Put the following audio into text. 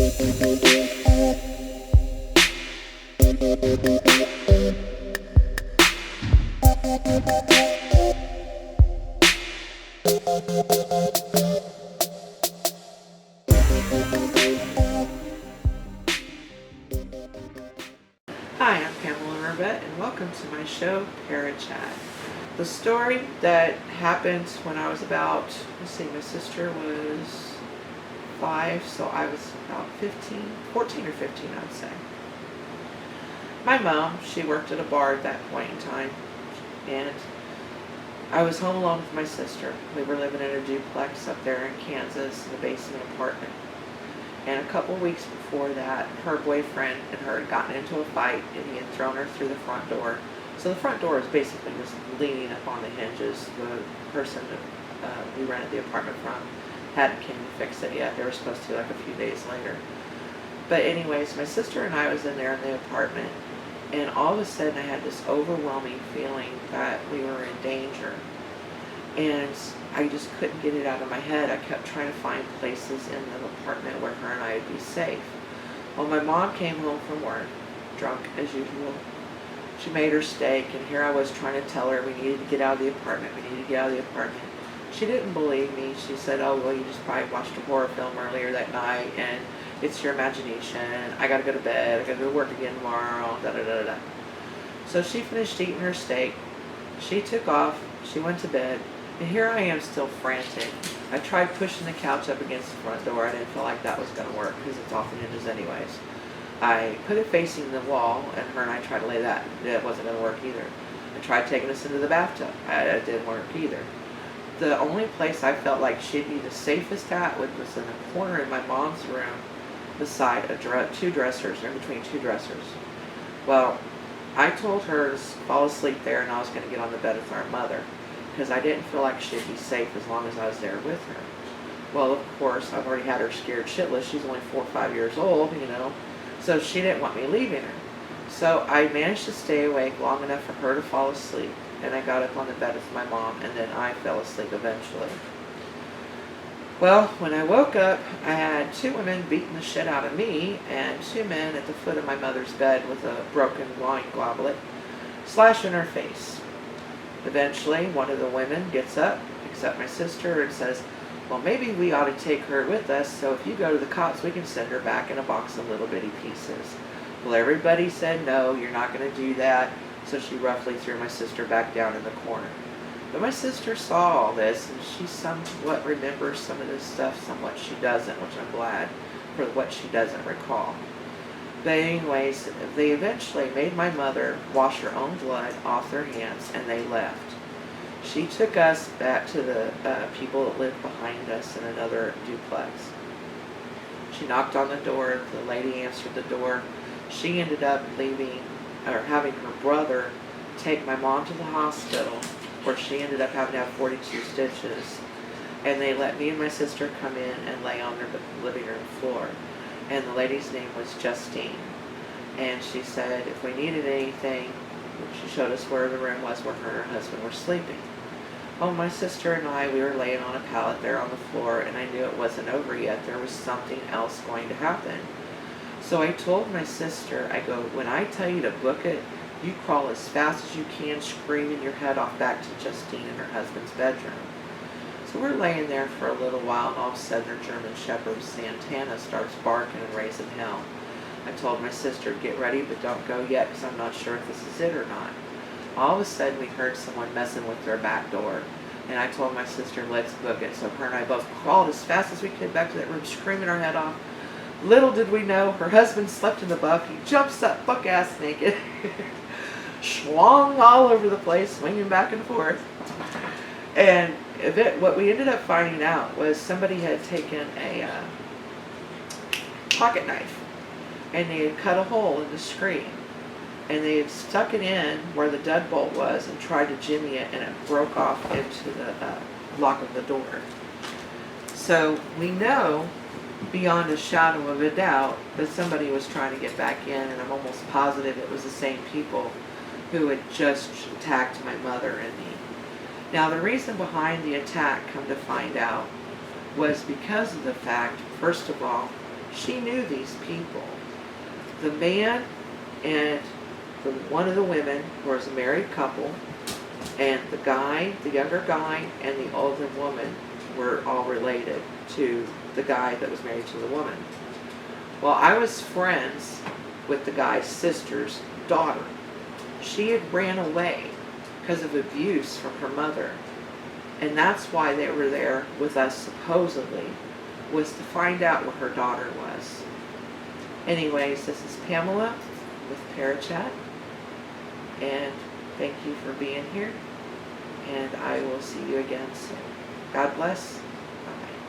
Hi, I'm Pamela Merbet, and welcome to my show, Parachat. The story that happened when I was about, my sister was 5, so I was about 14 or 15, I'd say. My mom, she worked at a bar at that point in time, and I was home alone with my sister. We were living in a duplex up there in Kansas in a basement apartment. And a couple weeks before that, her boyfriend and her had gotten into a fight, and he had thrown her through the front door. So the front door is basically just leaning up on the hinges. The person that we rented the apartment from hadn't came to fix it yet. They were supposed to like a few days later. But anyways, my sister and I was in there in the apartment, and all of a sudden I had this overwhelming feeling that we were in danger. And I just couldn't get it out of my head. I kept trying to find places in the apartment where her and I would be safe. Well, my mom came home from work, drunk as usual. She made her steak, and here I was trying to tell her we needed to get out of the apartment. We needed to get out of the apartment. She didn't believe me. She said, "Oh, well, you just probably watched a horror film earlier that night, and it's your imagination. I gotta go to bed. I gotta go to work again tomorrow, da-da-da-da." So she finished eating her steak. She took off. She went to bed. And here I am still frantic. I tried pushing the couch up against the front door. I didn't feel like that was going to work because it's off the hinges anyways. I put it facing the wall, and her and I tried to lay that. It wasn't going to work either. I tried taking us into the bathtub. It didn't work either. The only place I felt like she'd be the safest at was in the corner in my mom's room beside two dressers, or in between two dressers. Well, I told her to fall asleep there, and I was going to get on the bed with our mother, because I didn't feel like she'd be safe as long as I was there with her. Well, of course, I've already had her scared shitless. She's only 4 or 5 years old, so she didn't want me leaving her. So I managed to stay awake long enough for her to fall asleep, and I got up on the bed with my mom, and then I fell asleep eventually. Well, when I woke up, I had 2 women beating the shit out of me, and 2 men at the foot of my mother's bed with a broken wine goblet, slashing her face. Eventually, one of the women gets up, picks up my sister, and says, "Well, maybe we ought to take her with us, so if you go to the cops, we can send her back in a box of little bitty pieces." Well, everybody said, "No, you're not going to do that," so she roughly threw my sister back down in the corner. But my sister saw all this, and she somewhat remembers some of this stuff, somewhat she doesn't, which I'm glad for what she doesn't recall. But anyways, they eventually made my mother wash her own blood off their hands, and they left. She took us back to the people that lived behind us in another duplex. She knocked on the door. The lady answered the door. She ended up having her brother take my mom to the hospital, where she ended up having to have 42 stitches. And they let me and my sister come in and lay on their living room floor. And the lady's name was Justine. And she said if we needed anything, she showed us where the room was where her and her husband were sleeping. Well, my sister and I, we were laying on a pallet there on the floor, and I knew it wasn't over yet. There was something else going to happen. So I told my sister, I go, "When I tell you to book it, you crawl as fast as you can, screaming your head off back to Justine in her husband's bedroom." So we're laying there for a little while, and all of a sudden her German Shepherd Santana starts barking and raising hell. I told my sister, "Get ready, but don't go yet, because I'm not sure if this is it or not." All of a sudden we heard someone messing with their back door, and I told my sister, "Let's book it." So her and I both crawled as fast as we could back to that room, screaming our head off. Little did we know, her husband slept in the buff. He jumps up buck-ass naked, schlong all over the place, swinging back and forth. And what we ended up finding out was somebody had taken a pocket knife, and they had cut a hole in the screen, and they had stuck it in where the deadbolt was and tried to jimmy it, and it broke off into the lock of the door. So we know beyond a shadow of a doubt that somebody was trying to get back in, and I'm almost positive it was the same people who had just attacked my mother and me. Now, the reason behind the attack, come to find out, was because of the fact, first of all, She knew these people. The man and one of the women was a married couple, and the guy, the younger guy, and the older woman were all related to the guy that was married to the woman. Well, I was friends with the guy's sister's daughter. She had ran away because of abuse from her mother. And that's why they were there with us, supposedly, was to find out where her daughter was. Anyways, this is Pamela with Parachat. And thank you for being here. And I will see you again soon. God bless. Bye.